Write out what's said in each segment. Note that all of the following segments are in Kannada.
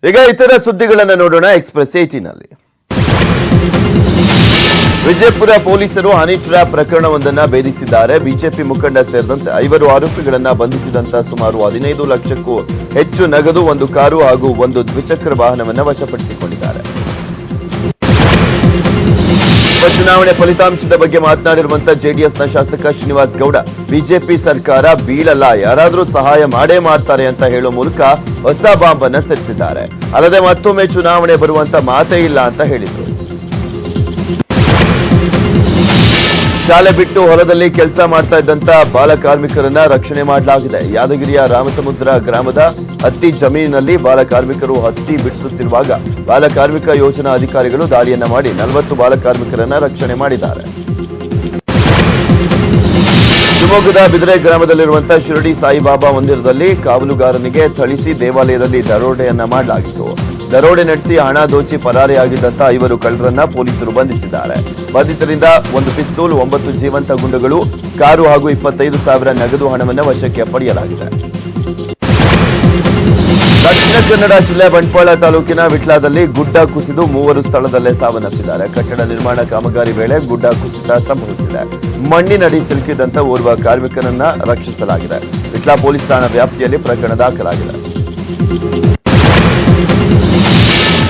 ಈಗ ಇತರ ಸುದ್ದಿಗಳನ್ನು ನೋಡೋಣ ಎಕ್ಸ್‌ಪ್ರೆಸ್ 18 ನಲ್ಲಿ. ವಿಜಯಪುರ ಪೊಲೀಸರು ಹನಿ ಟ್ರ್ಯಾಪ್ ಪ್ರಕರಣವೊಂದನ್ನು ಭೇದಿಸಿದ್ದಾರೆ. ಬಿಜೆಪಿ ಮುಖಂಡ ಸೇರಿದಂತೆ 5 ಆರೋಪಿಗಳನ್ನು ಬಂಧಿಸಿದಂತ ಸುಮಾರು 15 ಲಕ್ಷಕ್ಕೂ ಹೆಚ್ಚು ನಗದು, ಒಂದು ಕಾರು ಹಾಗೂ ಒಂದು ದ್ವಿಚಕ್ರ ವಾಹನವನ್ನು ವಶಪಡಿಸಿಕೊಂಡಿದ್ದಾರೆ. ಚುನಾವಣೆ ಫಲಿತಾಂಶದ ಬಗ್ಗೆ ಮಾತನಾಡಿರುವಂತ ಜೆಡಿಎಸ್ನ ಶಾಸಕ ಶ್ರೀನಿವಾಸ್ ಗೌಡ, ಬಿಜೆಪಿ ಸರ್ಕಾರ ಬೀಳಲ್ಲ, ಯಾರಾದರೂ ಸಹಾಯ ಮಾಡೇ ಮಾಡ್ತಾರೆ ಅಂತ ಹೇಳೋ ಮೂಲಕ ಹೊಸ ಬಾಂಬ್ ಅನ್ನು ಸಿಡಿಸಿದ್ದಾರೆ. ಅಲ್ಲದೆ ಮತ್ತೊಮ್ಮೆ ಚುನಾವಣೆ ಬರುವಂತ ಮಾತೇ ಇಲ್ಲ ಅಂತ ಹೇಳಿದರು. ಶಾಲೆ ಬಿಟ್ಟು ಹೊಲದಲ್ಲಿ ಕೆಲಸ ಮಾಡ್ತಾ ಇದ್ದಂತ ಬಾಲ ಕಾರ್ಮಿಕರನ್ನ ರಕ್ಷಣೆ ಮಾಡಲಾಗಿದೆ. ಯಾದಗಿರಿಯ ರಾಮಸಮುದ್ರ ಗ್ರಾಮದ ಹತ್ತಿ ಜಮೀನಿನಲ್ಲಿ ಬಾಲ ಕಾರ್ಮಿಕರು ಹತ್ತಿ ಬಿಡಿಸುತ್ತಿರುವಾಗ ಬಾಲ ಕಾರ್ಮಿಕ ಯೋಜನಾ ಅಧಿಕಾರಿಗಳು ದಾಳಿಯನ್ನ ಮಾಡಿ 40 ಬಾಲ ಕಾರ್ಮಿಕರನ್ನ ರಕ್ಷಣೆ ಮಾಡಿದ್ದಾರೆ. ಶಿವಮೊಗ್ಗದ ಬಿದರೆ ಗ್ರಾಮದಲ್ಲಿರುವಂತಹ ಶಿರಡಿ ಸಾಯಿಬಾಬಾ ಮಂದಿರದಲ್ಲಿ ಕಾವಲುಗಾರನಿಗೆ ಥಳಿಸಿ ದೇವಾಲಯದಲ್ಲಿ ದರೋಡೆಯನ್ನ ಮಾಡಲಾಗಿತ್ತು. ದರೋಡೆ ನಡೆಸಿ ಹಣ ದೋಚಿ ಪರಾರಿಯಾಗಿದ್ದಂತ 5 ಕಳ್ಳರನ್ನ ಪೊಲೀಸರು ಬಂಧಿಸಿದ್ದಾರೆ. ಬಂಧಿತರಿಂದ ಒಂದು ಪಿಸ್ತೂಲ್, 9 ಜೀವಂತ ಗುಂಡುಗಳು, ಕಾರು ಹಾಗೂ 25,000 ನಗದು ಹಣವನ್ನು ವಶಕ್ಕೆ ಪಡೆಯಲಾಗಿದೆ. ದಕ್ಷಿಣ ಕನ್ನಡ ಜಿಲ್ಲೆ ಬಂಟ್ವಾಳ ತಾಲೂಕಿನ ವಿಟ್ಲಾದಲ್ಲಿ ಗುಡ್ಡ ಕುಸಿದು 3 ಸ್ಥಳದಲ್ಲೇ ಸಾವನ್ನಪ್ಪಿದ್ದಾರೆ. ಕಟ್ಟಡ ನಿರ್ಮಾಣ ಕಾಮಗಾರಿ ವೇಳೆ ಗುಡ್ಡ ಕುಸಿತ ಸಂಭವಿಸಿದೆ. ಮಣ್ಣಿನಡಿ ಸಿಲುಕಿದಂತ ಓರ್ವ ಕಾರ್ಮಿಕನನ್ನ ರಕ್ಷಿಸಲಾಗಿದೆ. ವಿಟ್ಲ ಪೊಲೀಸ್ ಠಾಣಾ ವ್ಯಾಪ್ತಿಯಲ್ಲಿ ಪ್ರಕರಣ ದಾಖಲಾಗಿದೆ.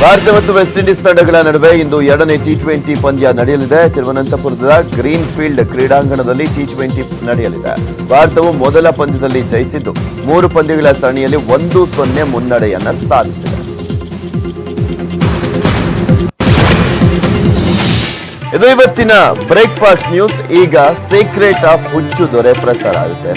ಭಾರತ ಮತ್ತು ವೆಸ್ಟ್ ಇಂಡೀಸ್ ತಂಡಗಳ ನಡುವೆ ಇಂದು 2ನೇ ಟಿ20 ಪಂದ್ಯ ನಡೆಯಲಿದೆ. ತಿರುವನಂತಪುರದ ಗ್ರೀನ್ ಫೀಲ್ಡ್ ಕ್ರೀಡಾಂಗಣದಲ್ಲಿ ಟಿ20 ನಡೆಯಲಿದೆ. ಭಾರತವು ಮೊದಲ ಪಂದ್ಯದಲ್ಲಿ ಜಯಿಸಿದ್ದು 3 ಪಂದ್ಯಗಳ ಸರಣಿಯಲ್ಲಿ 1-0 ಮುನ್ನಡೆಯನ್ನ ಸಾಧಿಸಿದೆ. ಇದು ಇವತ್ತಿನ ಬ್ರೇಕ್ಫಾಸ್ಟ್ ನ್ಯೂಸ್. ಈಗ ಸೀಕ್ರೆಟ್ ಆಫ್ ಹುಚ್ಚು ದೊರೆ ಪ್ರಸಾರ ಆಗುತ್ತೆ.